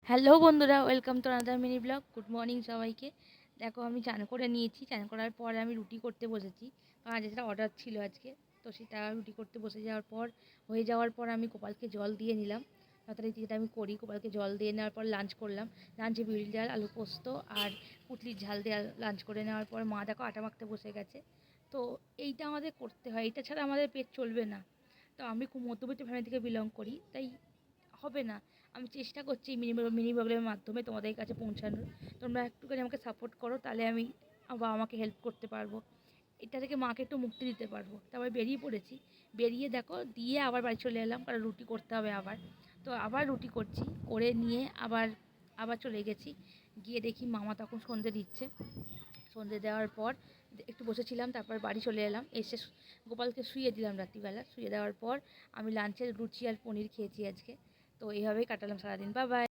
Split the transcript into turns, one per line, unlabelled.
Hello বন্ধুরা, welcome to another mini blog. Good morning সবাইকে। দেখো, আমি চান করে নিয়েছি। চান করার পর আমি রুটি করতে বসেছি, কারণ যেটা অর্ডার ছিল আজকে। তো সেটা রুটি করতে বসে যাওয়ার পর হয়ে যাওয়ার পর আমি গোপালকে জল দিয়ে নিলাম। তাড়াতাড়ি যেটা আমি করি, গোপালকে জল দিয়ে নেওয়ার পর লাঞ্চ করলাম। লাঞ্চে বিউলির ডাল, আলু পোস্ত আর পুঁটলির ঝাল দিয়ে লাঞ্চ করে নেওয়ার পর মা দেখো আটা মাখতে বসে গেছে। তো এইটা আমাদের করতে হয়, এটা ছাড়া আমাদের পেট চলবে না। তো আমি খুব মধ্যবিত্ত ফ্যামিলি থেকে বিলং করি, তাই হবে না। আমি চেষ্টা করছি মিনি মিনি প্রবলেমের মাধ্যমে তোমাদের কাছে পৌঁছানোর। তোমরা একটুখানি আমাকে সাপোর্ট করো, তাহলে আমি বাবা মাকে হেল্প করতে পারবো, এটা থেকে মাকে একটু মুক্তি দিতে পারবো। তারপর বেরিয়ে পড়েছি। বেরিয়ে দেখো দিয়ে আবার বাড়ি চলে এলাম, কারণ রুটি করতে হবে আবার। তো আবার রুটি করছি, করে নিয়ে আবার আবার চলে গেছি। গিয়ে দেখি মামা তখন সন্ধে দিচ্ছে। সন্ধে দেওয়ার পর একটু বসেছিলাম, তারপর বাড়ি চলে এলাম। এসে গোপালকে শুইয়ে দিলাম রাত্রিবেলা। শুয়ে দেওয়ার পর আমি লাঞ্চে লুচি আর পনির খেয়েছি আজকে। তো এইভাবেই কাটালাম সারাদিন। Bye bye.